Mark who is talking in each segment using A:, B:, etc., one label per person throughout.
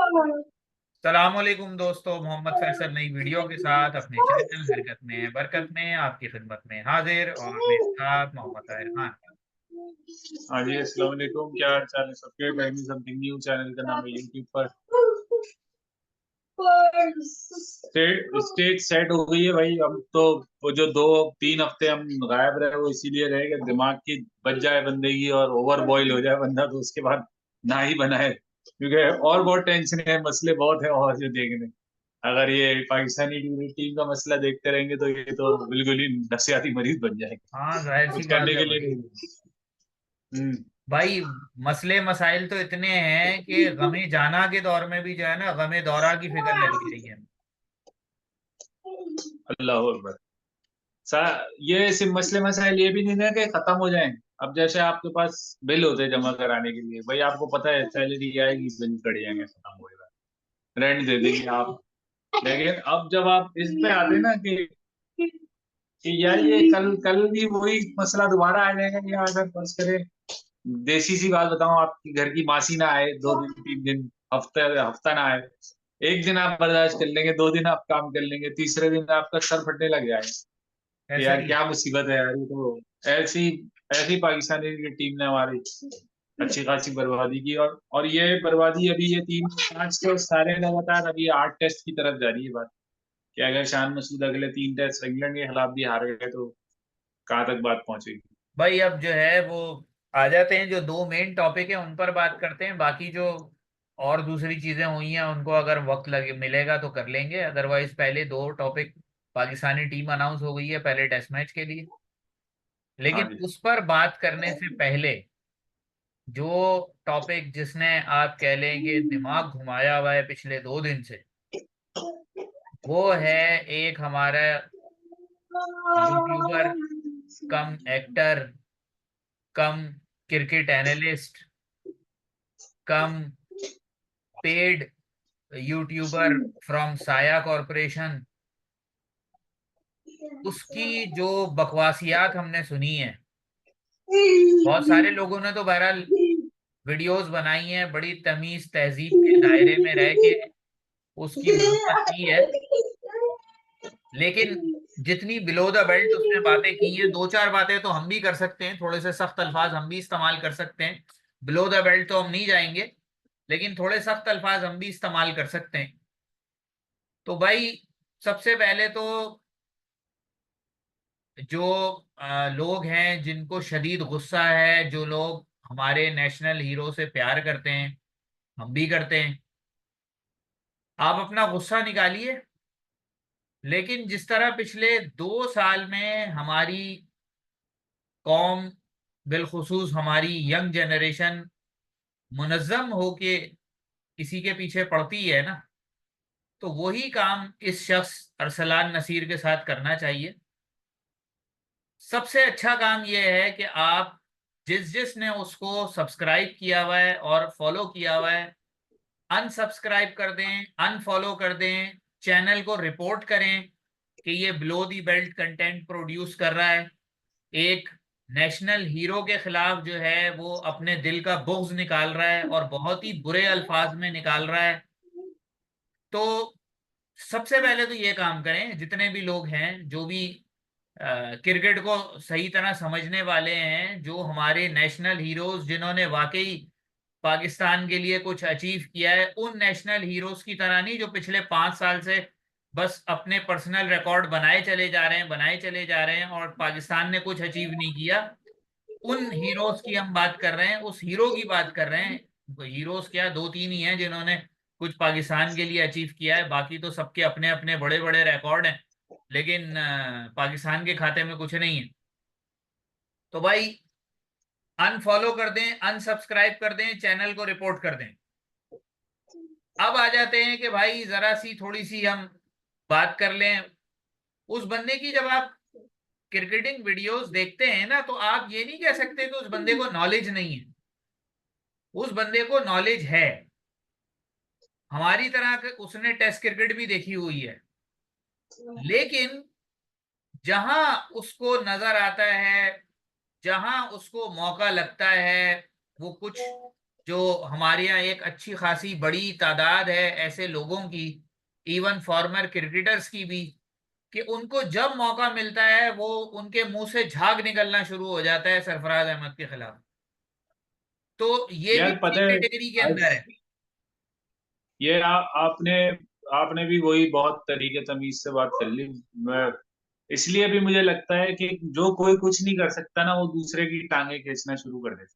A: सलामुअलैकुम दोस्तों, मोहम्मद फैसल नई वीडियो के साथ अपने चैनल हरकत में बरकत में आपकी खिदमत में हाजिर और मेरे साथ मोहम्मद ताहिर खान।
B: हाँ जी, अस्सलाम वालेकुम। क्या हाल चाल है सबके? टाइमिंग समथिंग न्यू चैनल का नाम है यूट्यूब पर। स्टेज सेट हो गई है भाई। हम तो वो जो 2-3 हफ्ते हम गायब रहे वो इसीलिए रहे कि दिमाग की बच जाए बंदे की और ओवर बॉयल हो जाए बंदा, तो उसके बाद ना ही बनाए, क्योंकि और बहुत टेंशन है, मसले बहुत है और जो देखने। अगर ये पाकिस्तानी टीम का मसला देखते रहेंगे तो ये तो बिल्कुल ही नफसियाती मरीज बन जाएंगे।
A: हाँ, जाहिर सी
B: कुछ
A: बात
B: करने
A: है
B: के लिए
A: भाई।
B: नहीं। हम्म।
A: भाई, मसले मसाइल तो इतने हैं कि गमे जाना के दौर में भी जो है ना, गमे दौरा की फिक्र लगी रही है।
B: अल्लाह अकबर। सा ये सिर्फ मसले मसाइल ये भी नहीं है कि खत्म हो जाएं। अब जैसे आपके पास बिल होते हैं जमा कराने के लिए, भाई आपको पता है सैलरी आएगी, बिल कट जाएंगे, खत्म हो जाएगा, रेंट दे देंगे आप। लेकिन अब जब आप इस पे आते हैं ना कि यार ये कल कल भी वही मसला दोबारा आ जाएगा, या अगर फर्ज करें, देसी सी बात बताऊं, आपकी घर की मासी ना आए 2 दिन 3 दिन, हफ्ता हफ्ता ना आए, एक दिन आप बर्दाश्त कर लेंगे, 2 दिन आप काम कर लेंगे, तीसरे दिन आपका सर फटने लग जाएगा कि
A: ऐसा
B: यार
A: ही है।
B: क्या मुसीबत है यार। ये तो ऐसी ऐसी पाकिस्तानी की टीम ने हमारी अच्छी खासी बर्बादी की, और ये बर्बादी अभी ये 3-5 तो सारे लगातार, अभी 8 टेस्ट की तरफ जा रही है बात, कि अगर शान मसूद अगले 3 टेस्ट इंग्लैंड के खिलाफ भी हार गए तो कहाँ तक बात पहुंचेगी।
A: भाई, अब जो है वो आ जाते हैं, जो दो मेन टॉपिक है उन पर बात करते हैं। बाकी जो और दूसरी चीजें हुई हैं उनको अगर वक्त लगे मिलेगा तो कर लेंगे। अदरवाइज पहले दो टॉपिक, पाकिस्तानी टीम अनाउंस हो गई है पहले टेस्ट मैच के लिए,
B: हाँ
A: लेकिन
B: जी।
A: उस पर बात करने से पहले जो टॉपिक जिसने आप कह लेंगे दिमाग घुमाया हुआ है पिछले 2 दिन से, वो है एक हमारा YouTuber come actor come cricket analyst come paid YouTuber from साया कॉरपोरेशन, उसकी जो बकवासियात हमने सुनी है। बहुत सारे लोगों ने तो बहरहाल वीडियोस बनाई हैं, बड़ी तमीज तहजीब के दायरे में रह के उसकी मजम्मत की है, लेकिन जितनी बिलो द बेल्ट उसने बातें की हैं, दो चार बातें तो हम भी कर सकते हैं, थोड़े से सख्त अल्फाज हम भी इस्तेमाल कर सकते हैं। बिलो द बेल्ट तो हम नहीं जाएंगे, लेकिन थोड़े सख्त अल्फाज हम भी इस्तेमाल कर सकते हैं। तो भाई, सबसे पहले तो जो लोग हैं जिनको शदीद गुस्सा है, जो लोग हमारे नेशनल हीरो से प्यार करते हैं, हम भी करते हैं, आप अपना गुस्सा निकालिए। लेकिन जिस तरह पिछले 2 साल में हमारी कौम, बिलखुसूस हमारी यंग जनरेशन मुनज्जम होके किसी के पीछे पड़ती है ना, तो वही काम इस शख्स अरसलान नसीर के साथ करना चाहिए। सबसे अच्छा काम यह है कि आप जिस जिसने उसको सब्सक्राइब किया हुआ है और फॉलो किया हुआ है, अनसब्सक्राइब कर दें, अनफॉलो कर दें, चैनल को रिपोर्ट करें कि ये below the belt content produce कर रहा है, एक नेशनल हीरो के खिलाफ जो है वो अपने दिल का बुग़्ज़ निकाल रहा है और बहुत ही बुरे अल्फाज में निकाल रहा है। तो सबसे पहले तो ये काम करें, जितने भी लोग हैं जो भी क्रिकेट को सही तरह समझने वाले हैं, जो हमारे नेशनल हीरोज जिन्होंने वाकई पाकिस्तान के लिए कुछ अचीव किया है, उन नेशनल हीरोज की तरह नहीं जो पिछले 5 साल से बस अपने पर्सनल रिकॉर्ड बनाए चले जा रहे हैं, बनाए चले जा रहे हैं और पाकिस्तान ने कुछ अचीव नहीं किया। उन हीरोज की हम बात कर रहे हैं, उस हीरो की बात कर रहे हैं। हीरोज क्या, दो तीन ही हैं जिन्होंने कुछ पाकिस्तान के लिए अचीव किया है, बाकी तो सबके अपने अपने बड़े बड़े रिकॉर्ड हैं, लेकिन पाकिस्तान के खाते में कुछ नहीं है। तो भाई, अनफॉलो कर दें, अनसब्सक्राइब कर दें, चैनल को रिपोर्ट कर दें। अब आ जाते हैं कि भाई जरा सी थोड़ी सी हम बात कर लें उस बंदे की। जब आप क्रिकेटिंग वीडियोस देखते हैं ना, तो आप ये नहीं कह सकते कि उस बंदे को नॉलेज नहीं है। उस बंदे को नॉलेज है, हमारी तरह उसने टेस्ट क्रिकेट भी देखी हुई है। लेकिन जहां उसको नजर आता है, जहां उसको मौका लगता है, वो कुछ जो हमारे यहाँ एक अच्छी खासी बड़ी तादाद है ऐसे लोगों की, इवन फॉर्मर क्रिकेटर्स की भी, कि उनको जब मौका मिलता है वो उनके मुंह से झाग निकलना शुरू हो जाता है सरफराज अहमद के खिलाफ। तो ये भी
B: यार
A: इसी
B: पता है,
A: कैटेगरी के
B: आज
A: अंदर है।
B: ये आपने आपने भी वही बहुत तरीके तमीज से बात कर ली। मैं इसलिए भी मुझे लगता है कि जो कोई कुछ नहीं कर सकता ना, वो दूसरे की टांगे खींचना शुरू कर देता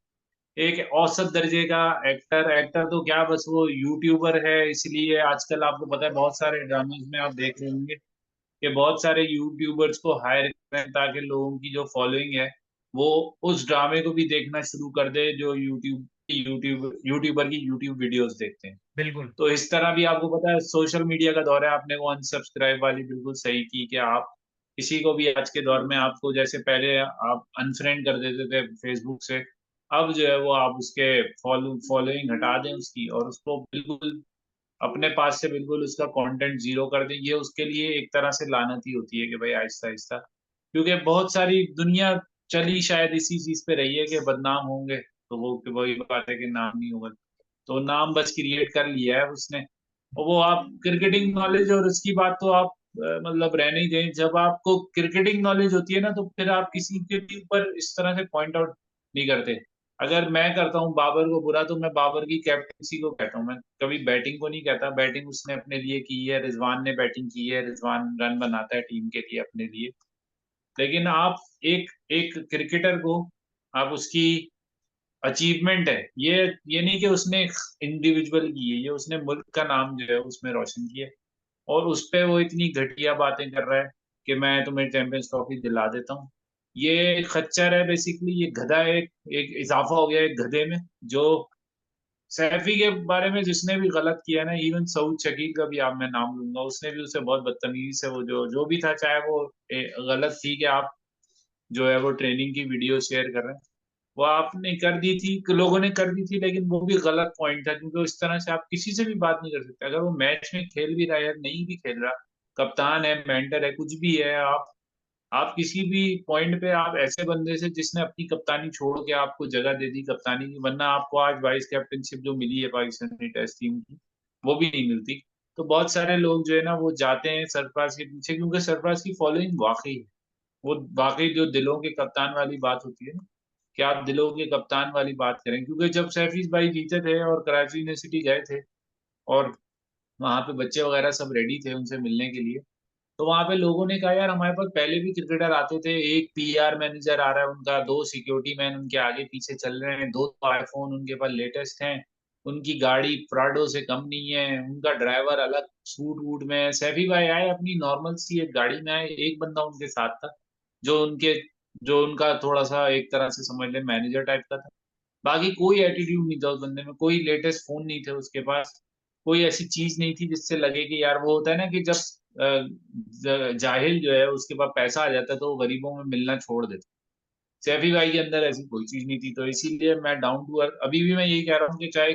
B: है। एक औसत दर्जे का एक्टर, एक्टर तो क्या, बस वो यूट्यूबर है। इसलिए आजकल आपको पता है बहुत सारे ड्रामेज में आप देख रहे होंगे कि बहुत सारे यूट्यूबर्स को हायर करें ताकि लोगों की जो फॉलोइंग है वो उस ड्रामे को भी देखना शुरू कर दे जो यूट्यूबर की यूट्यूब वीडियोस देखते हैं।
A: बिल्कुल।
B: तो इस तरह भी आपको पता है सोशल मीडिया का दौर है। आपने वो अनसब्सक्राइब वाली बिल्कुल सही की कि आप किसी को भी आज के दौर में, आपको जैसे पहले आप अनफ्रेंड कर देते थे फेसबुक से, अब जो है वो आप उसके फॉलोइंग हटा दें उसकी, और उसको बिल्कुल अपने पास से बिल्कुल उसका कंटेंट जीरो कर दें। ये उसके लिए एक तरह से लानत ही होती है कि भाई आहिस्ता आहिस्ता, क्योंकि बहुत सारी दुनिया चली शायद इसी चीज पे रही है कि बदनाम होंगे, तो वो वही बात है कि नाम नहीं होगा। तो नाम बस क्रिएट कर लिया है उसने। और वो आप क्रिकेटिंग नॉलेज और उसकी बात तो आप मतलब रहने ही दें। जब आपको क्रिकेटिंग नॉलेज होती है ना, तो फिर आप किसी के भी ऊपर इस तरह से पॉइंट आउट नहीं करते। अगर मैं करता हूँ बाबर को बुरा, तो मैं बाबर की कैप्टनसी को कहता हूँ, मैं कभी बैटिंग को नहीं कहता। बैटिंग उसने अपने लिए की है, रिजवान ने बैटिंग की है, रिजवान रन बनाता है टीम के लिए अपने लिए। लेकिन आप एक एक क्रिकेटर को, आप उसकी अचीवमेंट है, ये नहीं कि उसने इंडिविजुअल की है, ये उसने मुल्क का नाम जो है उसमें रोशन किया है। और उस पे वो इतनी घटिया बातें कर रहा है कि मैं तुम्हें चैंपियंस ट्रॉफी दिला देता हूँ। ये खच्चर है बेसिकली, ये गधा है। एक इजाफा हो गया एक गधे में। जो सैफी के बारे में जिसने भी गलत किया ना, इवन सऊद शकील का भी आप मैं नाम लूंगा, उसने भी उसे बहुत बदतमीजी से, वो जो जो भी था, चाहे वो गलत थी कि आप जो है वो ट्रेनिंग की वीडियो शेयर कर रहे हैं, वो आपने कर दी थी, लोगों ने कर दी थी, लेकिन वो भी गलत पॉइंट था, क्योंकि उस तरह से आप किसी से भी बात नहीं कर सकते। अगर वो मैच में खेल भी रहा है या नहीं भी खेल रहा, कप्तान है, मेंटर है, कुछ भी है, आप किसी भी पॉइंट पे आप ऐसे बंदे से जिसने अपनी कप्तानी छोड़ के आपको जगह दे दी कप्तानी की, वरना आपको आज वाइस कैप्टनशिप जो मिली है पाकिस्तानी टेस्ट टीम की, वो भी नहीं मिलती। तो बहुत सारे लोग जो है ना वो जाते हैं सरफराज के पीछे, क्योंकि सरफराज की फॉलोइंग वाकई है। वो वाकई जो दिलों के कप्तान वाली बात होती है ना, कि आप दिलों के कप्तान वाली बात करें। क्योंकि जब सैफीज भाई जीते थे और कराची यूनिवर्सिटी गए थे, और वहां पे बच्चे वगैरह सब रेडी थे उनसे मिलने के लिए, तो वहां पे लोगों ने कहा यार हमारे पास पहले भी क्रिकेटर आते थे, एक पीआर मैनेजर आ रहा है उनका, दो सिक्योरिटी मैन उनके आगे पीछे चल रहे हैं, दो आईफोन उनके पास लेटेस्ट हैं, उनकी गाड़ी प्राडो से कम नहीं है, उनका ड्राइवर अलग सूट वूट में है। सैफी भाई आए अपनी नॉर्मल सी एक गाड़ी में आए, एक बंदा उनके साथ था जो उनके जो उनका थोड़ा सा एक तरह से समझ ले मैनेजर टाइप का था। बाकी कोई एटीट्यूड नहीं था उस बंदे में, कोई लेटेस्ट फोन नहीं थे उसके पास, कोई ऐसी चीज नहीं थी जिससे लगे कि यार, वो होता है ना कि जब जाहिल जो है उसके पास पैसा आ जाता है तो वो गरीबों में मिलना छोड़ देता। सैफी भाई के अंदर ऐसी कोई चीज नहीं थी, तो इसीलिए मैं डाउन टू अर्थ अभी भी मैं यही कह रहा हूँ कि चाहे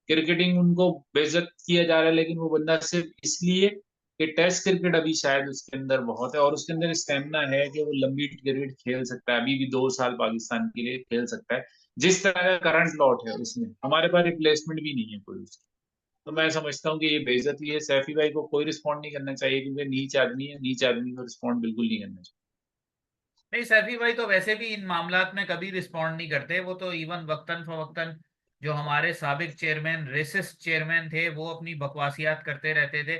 B: क्रिकेटिंग उनको बेइज्जत किया जा रहा है, लेकिन वो बंदा सिर्फ इसलिए कि टेस्ट क्रिकेट अभी शायद उसके अंदर बहुत है, और उसके अंदर स्टेमिना है कि वो लंबी क्रिकेट खेल सकता है, अभी भी 2 साल पाकिस्तान के लिए खेल सकता है। जिस तरह का करंट लॉट है उसमें हमारे पास रिप्लेसमेंट भी नहीं है कोई उसकी। तो मैं समझता हूँ कि ये बेइज्जती है। सैफी भाई को कोई रिस्पॉन्ड नहीं करना चाहिए, क्योंकि नीच आदमी है, नीच आदमी को रिस्पॉन्ड बिल्कुल नहीं करना चाहिए।
A: नहीं, सैफी भाई तो वैसे भी इन मामलात में कभी रिस्पॉन्ड नहीं करते। वो तो इवन वक्तन फवक्तन जो हमारे साबिक चेयरमैन, रेसिस्ट चेयरमैन थे, वो अपनी बकवासियात करते रहते थे,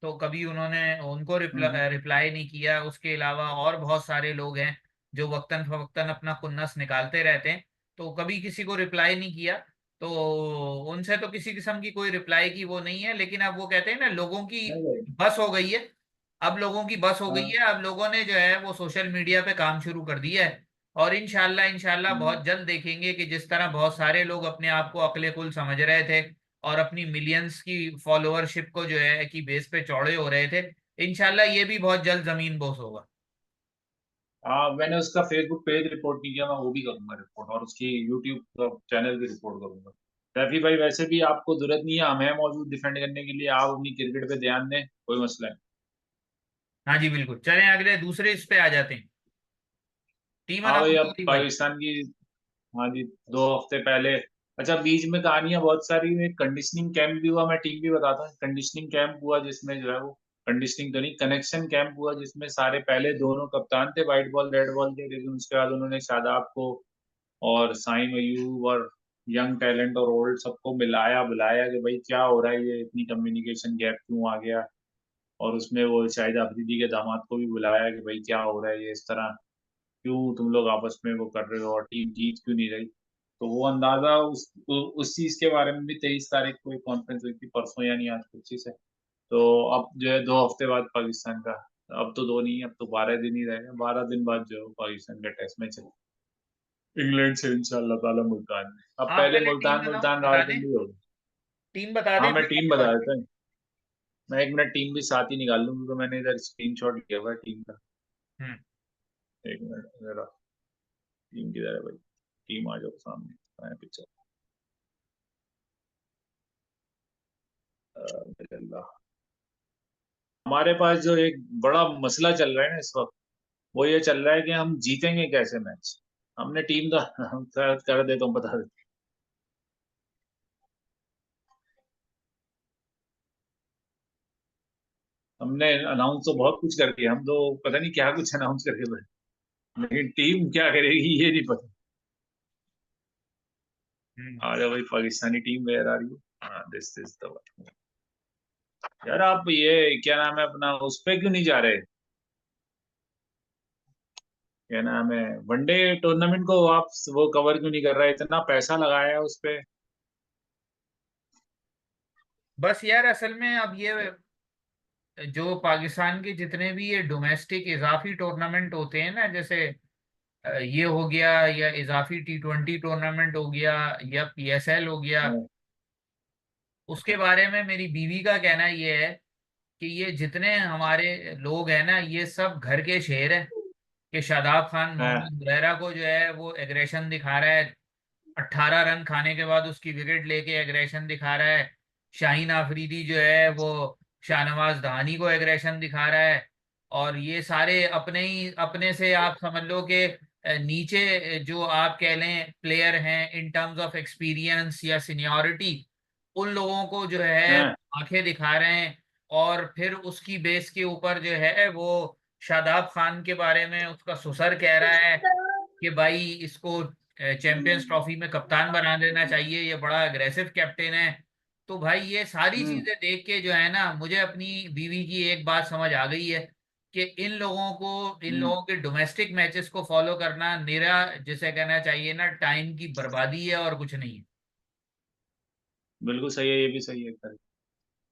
A: तो कभी उन्होंने उनको
B: हम्म।
A: रिप्लाई नहीं किया। उसके अलावा और बहुत सारे लोग हैं जो वक्तन फवक्तन अपना खुन्नस निकालते रहते हैं, तो कभी किसी को रिप्लाई नहीं किया। तो उनसे तो किसी किस्म की कोई रिप्लाई की वो नहीं है। लेकिन अब वो कहते हैं ना, लोगों की
B: नहीं भाई।
A: बस हो गई है। अब लोगों की बस हो गई
B: हाँ।
A: है, अब लोगों ने जो है वो सोशल मीडिया पे काम शुरू कर दिया है। और इंशाल्लाह इंशाल्लाह
B: हम्म।
A: बहुत जल्द देखेंगे कि जिस तरह बहुत सारे लोग अपने आप को अक्ले कुल समझ रहे थे और अपनी मिलियंस की फॉलोअरशिप को जो है कि बेस पे चौड़े हो रहे थे, इंशाल्लाह ये भी बहुत जल्द जमीन बोस होगा।
B: हाँ, मैंने उसका फेसबुक पेज रिपोर्ट नहीं किया, मैं वो भी करूंगा रिपोर्ट, और उसकी यूट्यूब चैनल भी रिपोर्ट करूंगा। रफी भाई वैसे भी आपको जरूरत नहीं है, हम हैं मौजूद डिफेंड करने के लिए, आप अपनी क्रिकेट पे ध्यान दें, कोई मसला नहीं।
A: हाँ जी बिल्कुल, चलें अगले दूसरे इस पे आ जाते हैं। टीम
B: हाँ भाई,
A: अनाउंस हो
B: अब
A: गई भाई।
B: पाकिस्तान की, हाँ जी, 2 हफ्ते पहले अच्छा, बीच में कहानियां बहुत सारी हुई, कंडीशनिंग कैंप भी हुआ, मैं टीम भी बताता हूँ। कंडीशनिंग कैंप हुआ जिसमें जो है वो, कंडीशनिंग तो नहीं, कनेक्शन कैंप हुआ जिसमें सारे पहले दोनों कप्तान थे व्हाइट बॉल रेड बॉल के, लेकिन उसके बाद उन्होंने शादाब को और साइम अयूब और यंग टैलेंट और ओल्ड सबको मिलाया बुलाया कि भाई क्या हो रहा है, ये इतनी कम्युनिकेशन गैप क्यों आ गया। और उसमें वो शाहिद अफरीदी के दामाद को भी बुलाया कि भाई क्या हो रहा है, ये इस तरह क्यों तुम लोग आपस में वो कर रहे हो और टीम जीत क्यों नहीं रही। तो वो अंदाजा उस चीज के बारे में भी 23 तारीख को एक कॉन्फ्रेंस हुई थी, परसों यानी आज 25 है। तो अब जो है 2 हफ्ते बाद पाकिस्तान का, अब तो दो नहीं, अब तो 12 दिन ही रहेगा, 12 दिन बाद जो है वो पाकिस्तान का टेस्ट मैच है इंग्लैंड से इंशाल्लाह ताला मुल्तान में। अब
A: आप
B: पहले
A: पहले टीम
B: मुल्तान
A: बताओ,
B: मुल्तान
A: बता दें,
B: रावलपिंडी होगी।
A: टीम बता
B: हाँ
A: दें
B: मैं
A: फिर
B: टीम
A: आगे
B: बता
A: बात
B: देता
A: करें।
B: हूँ। मैं 1 मिनट टीम भी साथ ही निकाल लूंगी, तो मैंने इधर स्क्रीनशॉट लिया हुआ है टीम का।
A: हम्म।
B: 1 मिनट जरा, टीम किधर है भाई, टीम आ जाओ सामने, आया पिक्चर। अल्लाह, हमारे पास जो एक बड़ा मसला चल रहा है ना इस वक्त, वो ये चल रहा है कि हम जीतेंगे कैसे मैच। हमने टीम का कर देता हूँ, बता देता हूँ। हमने अनाउंस तो बहुत कुछ कर दिया, हम तो पता नहीं क्या कुछ अनाउंस करके बैठे, लेकिन टीम क्या करेगी ये नहीं पता।
A: हम्म।
B: आ जाओ भाई, Pakistani team where are you. हाँ, दिस इज द वन। यार आप ये क्या नाम है अपना, उस पे क्यों नहीं जा रहे, क्या नाम है, वनडे टूर्नामेंट को आप वो कवर क्यों नहीं कर रहा है, इतना पैसा लगाया है उस पे।
A: बस यार, असल में अब ये जो पाकिस्तान के जितने भी ये डोमेस्टिक इजाफी टूर्नामेंट होते हैं ना, जैसे ये हो गया, या इजाफी T20 टूर्नामेंट हो गया, या PSL हो गया,
B: हाँ,
A: उसके बारे में मेरी बीवी का कहना ये है कि ये जितने हमारे लोग हैं ना, ये सब घर के शेर हैं। कि शादाब खान
B: हाँ,
A: मोहम्मद हुरैरा को जो है वो एग्रेशन दिखा रहा है, 18 रन खाने के बाद उसकी विकेट लेके एग्रेशन दिखा रहा है। शाहीन आफरीदी जो है वो शाहनवाज दहानी को एग्रेशन दिखा रहा है। और ये सारे अपने ही अपने से आप समझ लो कि नीचे जो आप कह लें प्लेयर हैं इन टर्म्स ऑफ एक्सपीरियंस या सीनियरिटी, उन लोगों को जो है
B: हाँ,
A: आंखें दिखा रहे हैं। और फिर उसकी बेस के ऊपर जो है वो शादाब खान के बारे में उसका सुसर कह रहा है कि भाई इसको चैंपियंस ट्रॉफी में कप्तान बना देना चाहिए, ये बड़ा अग्रेसिव कैप्टन है। तो भाई ये सारी
B: हम्म,
A: चीजें देख के जो है ना, मुझे अपनी बीवी की एक बात समझ आ गई है कि इन
B: हम्म,
A: लोगों के डोमेस्टिक मैचेस को फॉलो करना निरा, जिसे कहना चाहिए ना, टाइम की बर्बादी है और कुछ नहीं है।
B: बिल्कुल सही है, ये भी सही है।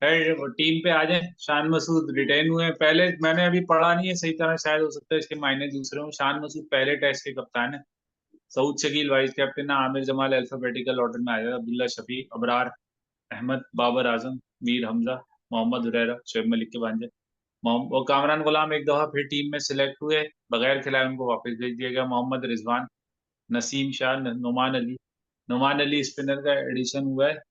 B: खैर वो टीम पे आ जाए, शान मसूद रिटेन हुए हैं। पहले मैंने अभी पढ़ा नहीं है सही तरह, शायद हो सकता है इसके मायने दूसरे हों। शान मसूद पहले टेस्ट के कप्तान है, सऊद शकील वाइस कैप्टन है, आमिर जमाल अल्फाबेटिकल ऑर्डर में आया, अब्दुल्ला शफीक, अबरार अहमद, बाबर आजम, मीर हमजा, मोहम्मद हुरैरा, शोएब मलिक के भांजे, और कामरान गुलाम एक दफा फिर टीम में सिलेक्ट हुए, बगैर खिलाए उनको वापस भेज दिया गया। मोहम्मद रिजवान, नसीम शाह, नुमान अली, नुमान अली स्पिनर का एडिशन हुआ है।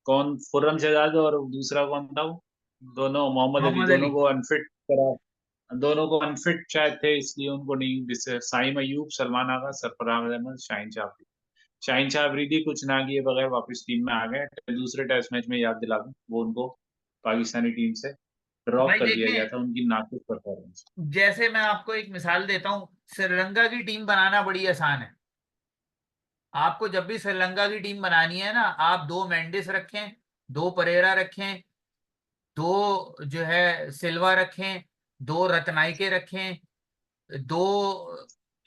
B: कौन, खुर्रम शहजाद और दूसरा कौन था वो, दोनों मोहम्मद अली,
A: मोहम्मद
B: दोनों
A: अली।
B: को अनफिट करा, दोनों को अनफिट शायद थे इसलिए उनको नहीं, जिससे साइम अयूब, सलमान आगा, सरफराज अहमद, शाहीन शाह अफरीदी कुछ ना किए बगैर वापस टीम में आ गए। दूसरे टेस्ट मैच में याद दिला दूं, वो उनको पाकिस्तानी टीम से ड्रॉप
A: भाई
B: कर दिया गया
A: देखें,
B: था उनकी नाकुस परफॉर्मेंस।
A: जैसे मैं आपको एक मिसाल देता हूँ, श्रीलंका की टीम बनाना बड़ी आसान है। आपको जब भी श्रीलंका की टीम बनानी है ना, आप दो मेंडिस रखें, दो परेरा रखें, दो जो है सिल्वा रखें, दो रत्नाइके रखें, दो,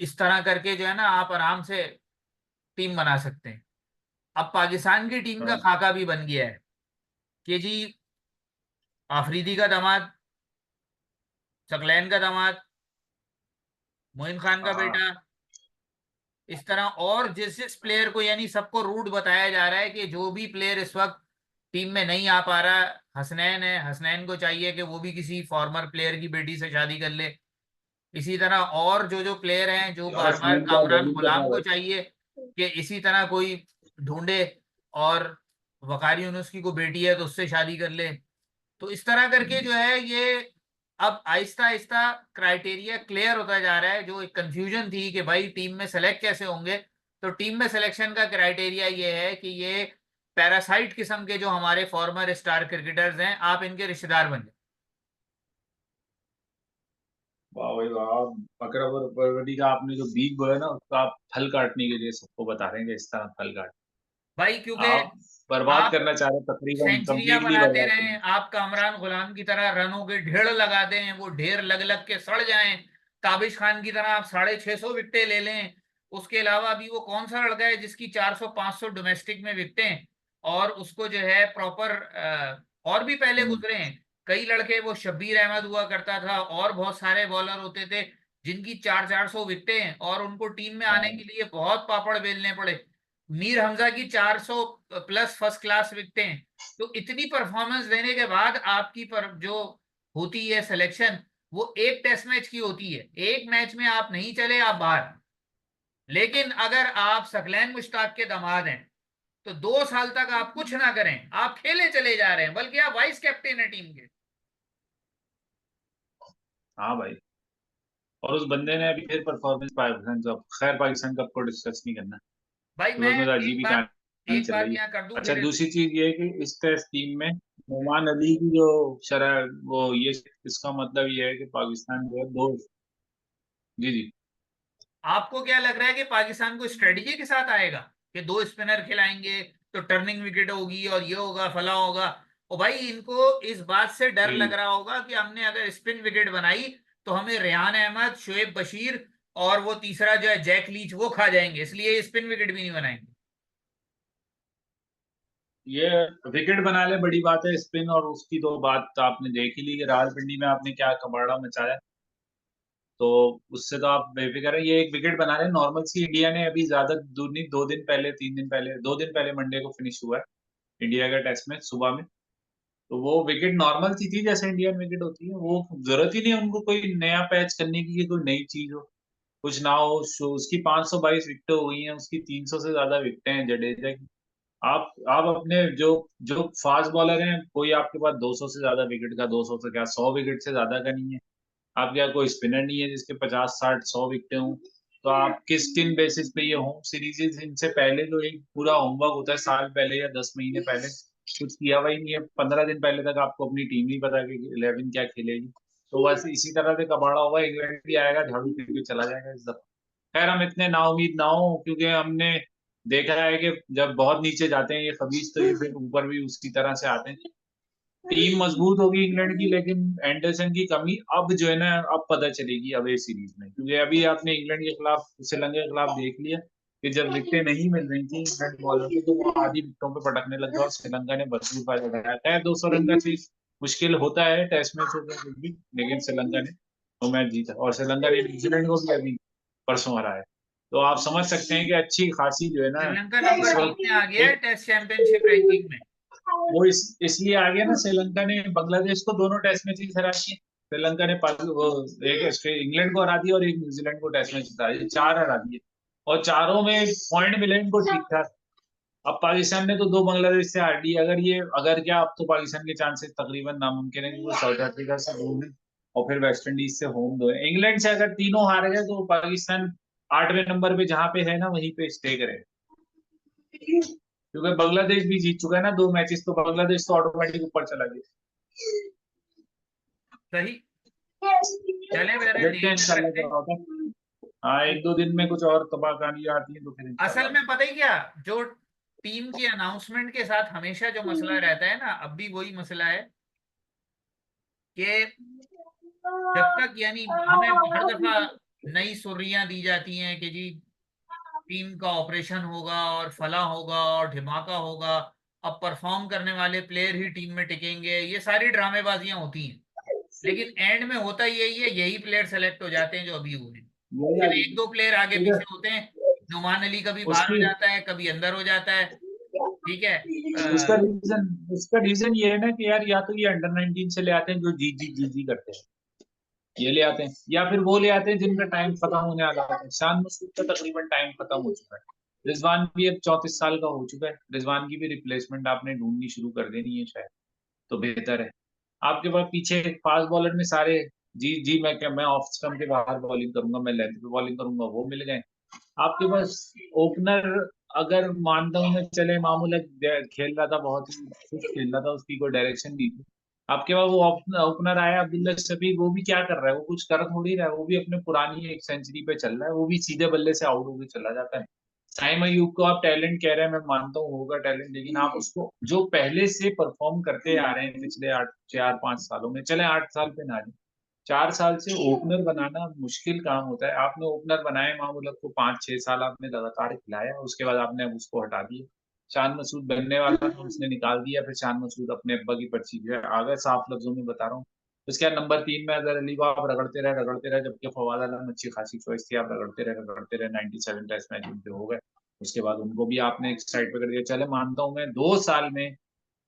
A: इस तरह करके जो है ना आप आराम से टीम बना सकते हैं। अब पाकिस्तान की टीम का
B: हाँ,
A: खाका भी बन गया है कि जी आफरीदी का दामाद, सकलैन का दामाद, मोइन खान का
B: हाँ,
A: बेटा, इस तरह, और जिस जिस प्लेयर को, यानी सबको रूट बताया जा रहा है कि जो भी प्लेयर इस वक्त टीम में नहीं आ पा रहा, हसनैन है, हसनैन को चाहिए कि वो भी किसी फॉर्मर प्लेयर की बेटी से शादी कर ले। इसी तरह और जो जो प्लेयर हैं, जो बार बार
B: हसनैन का
A: कामरान
B: वही तो
A: गुलाम
B: था
A: को
B: भाई।
A: चाहिए कि इसी तरह कोई ढूंढे, और वकारी यूनुस की को बेटी है तो उससे शादी कर ले। तो इस तरह करके जो है ये अब आहिस्ता आहिस्ता क्राइटेरिया क्लियर होता जा रहा है। जो एक कंफ्यूजन थी कि भाई टीम में सेलेक्ट कैसे होंगे, तो टीम में सिलेक्शन का क्राइटेरिया ये है कि ये पैरासाइट किस्म के जो हमारे फॉर्मर स्टार क्रिकेटर्स हैं, आप इनके रिश्तेदार बन जाए।
B: वाह भाई वाह। बकरा परवरी का आपने जो बीज बोया ना, उसका आप फल काटने के लिए सबको बता रहे हैं कि इस तरह फल काट।
A: भाई क्योंकि
B: आप बर्बाद
A: आप
B: करना चाह रहे हैं, तकरीबन
A: सेंचुरियां
B: कंप्लीटली
A: बनाते
B: बर्बाद
A: रहें,
B: करना।
A: आप कामरान गुलाम की तरह रनों के ढेर लगा दें, वो ढेर लग लग के सड़ जाएं, ताबिश खान की तरह आप 650 विकेटें ले लें। उसके अलावा अभी वो कौन सा लड़का है जिसकी 400-500 डोमेस्टिक में विकेटें, और उसको जो है प्रॉपर, और भी पहले
B: हम्म,
A: गुजरे हैं कई लड़के, वो शब्बीर अहमद हुआ करता था, और बहुत सारे बॉलर होते थे जिनकी 400-400 विकेटें, और उनको टीम में आने
B: हाँ,
A: के लिए बहुत पापड़ बेलने पड़े। मीर हमजा की 400 प्लस फर्स्ट क्लास विकेटें। तो इतनी परफॉर्मेंस देने के बाद आपकी पर जो होती है सिलेक्शन, वो एक टेस्ट मैच की होती है, एक मैच में आप नहीं चले आप बाहर। लेकिन अगर आप सकलैन मुश्ताक के दामाद हैं, तो 2 साल तक आप कुछ ना करें, आप खेले चले जा रहे हैं, बल्कि आप वाइस कैप्टन है टीम के।
B: हाँ भाई। और उस बंदे ने अभी फिर परफॉर्मेंस पाकिस्तान कप, खैर पाकिस्तान कप को डिस्कस नहीं करना
A: भाई
B: क्योंकि
A: मैं
B: उसमें तो अजीब
A: एक
B: ही
A: बात
B: कहानी
A: एक
B: चल
A: बात
B: रही है।
A: यहाँ कर दूं
B: अच्छा,
A: फिर।
B: दूसरी चीज ये है कि इस टेस्ट टीम में नोमान अली की जो शरह, वो ये, इसका मतलब ये है कि पाकिस्तान जो है दो। जी जी।
A: आपको क्या लग रहा है कि पाकिस्तान को स्ट्रेटजी के साथ आएगा कि 2 स्पिनर खिलाएंगे तो टर्निंग विकेट होगी और ये होगा फला होगा? और भाई इनको इस बात से डर लग
B: जी,
A: रहा होगा कि हमने अगर स्पिन विकेट बनाई तो हमें रेहान अहमद, शोएब बशीर और वो तीसरा जो है जैक लीच, वो खा जाएंगे, इसलिए स्पिन विकेट भी नहीं बनाएंगे।
B: ये विकेट बना ले बड़ी बात है, स्पिन और उसकी तो बात तो आपने देख ही ली कि रावलपिंडी में आपने क्या कबाड़ा मचाया। तो उससे तो आप बेफिक्र है, ये एक विकेट बना रहे नॉर्मल सी। इंडिया ने अभी ज्यादा दूर नहीं, 2 दिन पहले, 3 दिन पहले, 2 दिन पहले मंडे को फिनिश हुआ है इंडिया का टेस्ट मैच सुबह में। तो वो विकेट नॉर्मल सी थी जैसे इंडियन विकेट होती है, वो जरूरत ही नहीं है उनको कोई नया पैच करने की कि कोई नई चीज हो, कुछ ना हो। उसकी 522 विकेटें हो गई हैं, उसकी 300 से ज्यादा विकेटें हैं जडेजा की। आप अपने जो जो फास्ट बॉलर हैं, कोई आपके पास 200 से ज्यादा विकेट का, 200 से क्या 100 विकेट से ज्यादा का नहीं है। आपके यहाँ कोई स्पिनर नहीं है जिसके 50 60 100 विकेटें हों। तो आप किन बेसिस पे ये होम सीरीज, इनसे पहले जो एक पूरा होमवर्क होता है साल पहले या 10 महीने पहले, कुछ किया हुआ ही नहीं है। 15 दिन पहले तक आपको अपनी टीम नहीं पता कि 11 क्या खेलेगी। तो बस इसी तरह से कबाड़ा होगा, इंग्लैंड भी आएगा झाड़ू फिर के चला जाएगा इस दफा। खैर हम इतने नाउमीद ना हो, क्योंकि हमने देखा है कि जब बहुत नीचे जाते हैं ये खबीज, तो ये फिर ऊपर भी उसी तरह से आते हैं। टीम मजबूत होगी इंग्लैंड की, लेकिन एंडरसन की कमी अब जो है ना, अब पता चलेगी अब इस सीरीज में, क्योंकि अभी आपने इंग्लैंड के खिलाफ, श्रीलंका के खिलाफ देख लिया कि जब विकेटें नहीं मिल रही थी इंग्लैंड बॉलर को, तो वो आधी विकेटों पे पटकने लग गया और श्रीलंका ने भरपूर फायदा उठाया। खैर 200 रन का चीज मुश्किल होता है टेस्ट मैच में कुछ भी, लेकिन श्रीलंका ने वो मैच जीता, और श्रीलंका ने न्यूजीलैंड को भी अभी परसों हराया। तो आप समझ सकते हैं कि अच्छी खासी जो है ना
A: श्रीलंका
B: इस
A: नंबर 3
B: वक्त
A: में आ गया है
B: एक,
A: टेस्ट चैंपियनशिप रैंकिंग में।
B: वो इसलिए आ गया ना, श्रीलंका ने बांग्लादेश को दोनों टेस्ट मैच हरा दिए। श्रीलंका ने वो एक इंग्लैंड को हरा दिया और एक न्यूजीलैंड को टेस्ट मैच जिता दिए, 4 हरा दिए। और चारों में पॉइंट मिले इनको ठीक ठाक। अब पाकिस्तान ने तो 2 बांग्लादेश से हार ली। अगर क्या, अब तो पाकिस्तान के चांसेस तकरीबन नामुमकिन है, क्योंकि वो साउथ अफ्रीका से दूर है और फिर वेस्ट इंडीज से होम दो है। इंग्लैंड से अगर तीनों हार गए तो पाकिस्तान 8वें नंबर पे जहां पे है ना, वहीं पे स्टे करेगा। क्योंकि बांग्लादेश भी जीत चुका है ना 2 मैचेस, तो बांग्लादेश तो ऑटोमेटिक ऊपर चला गया।
A: सही। चले मेरे
B: देखते हैं
A: निरीक्षण
B: इंशाल्लाह
A: रखते
B: क्या
A: हैं।
B: होता है। हाँ, 1 2 दिन में कुछ और तबाह कहानी आती है तो फिर
A: असल
B: इंशाल्लाह।
A: में पता ही क्या, जो टीम की अनाउंसमेंट के साथ हमेशा जो मसला रहता है ना, अब भी वही मसला है कि जब तक यानी हमें हर दफा नई सुर्रियां दी जाती हैं कि जी टीम का ऑपरेशन होगा और फला होगा और धमाका होगा, अब परफॉर्म करने वाले प्लेयर ही टीम में टिकेंगे, ये सारी ड्रामेबाजियां होती हैं। लेकिन एंड में होता यही है, यही प्लेयर सेलेक्ट हो जाते हैं जो अभी हुए हैं। सिर्फ एक दो प्लेयर आगे
B: ठीक है।
A: पीछे होते हैं। नुमान अली कभी बाहर हो
B: उसकी
A: जाता है, कभी अंदर हो जाता है। ठीक है।
B: उसका रीजन ये है ना कि यार, या तो ये अंडर 19 से ले आते हैं जो जी जी जी जी करते हैं, ये ले आते हैं, या फिर वो ले आते हैं जिनका टाइम खत्म होने वाला है। शान मुश्किल का तकरीबन टाइम खत्म हो चुका है। रिजवान भी अब 34 साल का हो चुका है, रिजवान की भी रिप्लेसमेंट आपने ढूंढनी शुरू कर देनी है शायद, तो बेहतर है। आपके पास पीछे फास्ट बॉलर में सारे, जी जी मैं ऑफ स्टंप के बाहर बॉलिंग करूंगा, मैं लेंथ पे बॉलिंग करूंगा, वो मिल गए। आपके पास ओपनर, अगर मानता हूँ मैं, चले मामूला खेल रहा था, बहुत ही खुश खेल रहा था, उसकी कोई डायरेक्शन नहीं थी। आपके पास वो ओपनर आया अब्दुल्ला शफीक, वो भी क्या कर रहा है, वो कुछ कर थोड़ी रहा है, वो भी अपने पुरानी एक सेंचुरी पे चल रहा है, वो भी सीधे बल्ले से आउट होकर चला जाता है। साइम अयूब को आप टैलेंट कह रहे हैं, मैं मानता हूँ होगा टैलेंट, लेकिन आप उसको जो पहले से परफॉर्म करते आ रहे हैं पिछले 4-5 सालों में, चले 8 साल पे ना जाए, 4 साल से ओपनर बनाना मुश्किल काम होता है। आपने ओपनर बनाए मामूलक को 5-6 साल आपने लगातार खिलाया, उसके बाद आपने अब उसको हटा दिया। शान मसूद बनने वाला था, उसने निकाल दिया, फिर शान मसूद अपने अब्बा की पर्ची जो है आ गए, साफ लफ्जों में बता रहा हूँ। उसके बाद नंबर 3 में अजहर अली को आप रगड़ते रहे, जबकि फवाद आलम अच्छी खासी चॉइस थी, आप रगड़ते रहे 97 टेस्ट मैच उनके हो गए। उसके बाद उनको भी आपने एक साइड पे कर दिया। चले मानता हूँ मैं, 2 साल में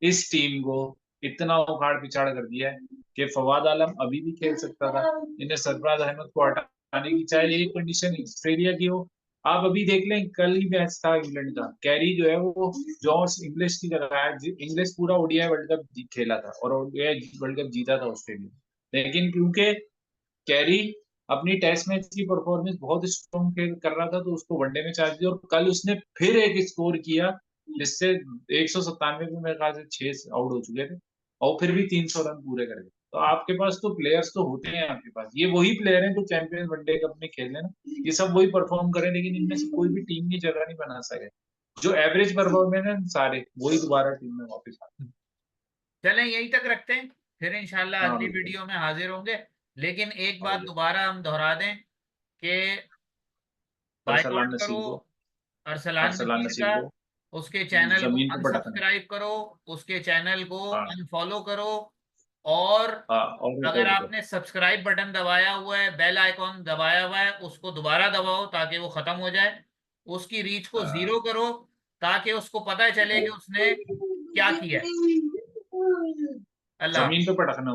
B: इस टीम को इतना उखाड़ पिछाड़ कर दिया है कि फवाद आलम अभी भी खेल सकता था। इन्हें सरफराज अहमद को हटाने की, चाहे एक कंडीशन ऑस्ट्रेलिया की हो। आप अभी देख लें, कल ही मैच था इंग्लैंड का, कैरी जो है वो जॉस इंग्लिश की जगह है। इंग्लिश पूरा ओडीआई वर्ल्ड कप खेला था और ओडीआई वर्ल्ड कप जीता था ऑस्ट्रेलिया, लेकिन क्योंकि कैरी अपनी टेस्ट मैच की परफॉर्मेंस बहुत स्ट्रॉन्ग कर रहा था, तो उसको वनडे में चार्ज दिया, और कल उसने फिर एक स्कोर किया, जिससे 197 में मेरे ख्याल से 6 आउट हो चुके थे, और फिर भी 300 रन पूरे कर गए। तो आपके पास तो प्लेयर्स तो होते हैं, आपके पास ये वही प्लेयर हैं जो चैंपियंस वनडे कप में खेल रहे हैं ना, ये सब वही परफॉर्म करें, लेकिन इनमें से कोई भी टीम की जगह नहीं बना सके। जो एवरेज परफॉर्मेंस है सारे वही दोबारा टीम में वापस आते
A: चलें यहीं तक रखते हैं, फिर इंशाल्लाह
B: हैं। हाँ
A: अगली
B: बिल्कुल।
A: वीडियो में हाजिर होंगे। लेकिन एक
B: और
A: बात दोबारा हम दोहरा दें कि बायकॉट
B: अरसलान
A: करो
B: नसीब को,
A: अरसलान
B: अरसलान
A: नसीर का,
B: नसीब को
A: उसके चैनल को
B: जमीन पे पटकना।
A: अनसब्सक्राइब करो, उसके चैनल को
B: हाँ
A: अनफॉलो करो। और
B: हाँ, और
A: अगर
B: रिपोर्ट करो।
A: आपने सब्सक्राइब बटन दबाया हुआ है, बेल आइकॉन दबाया हुआ है, उसको दोबारा दबाओ ताकि वो खत्म हो जाए। उसकी रीच को
B: हाँ,
A: 0 करो ताकि उसको पता चले कि उसने क्या किया है। अल्लाह
B: जमीन
A: हाफ़िज़।
B: पे पटकना।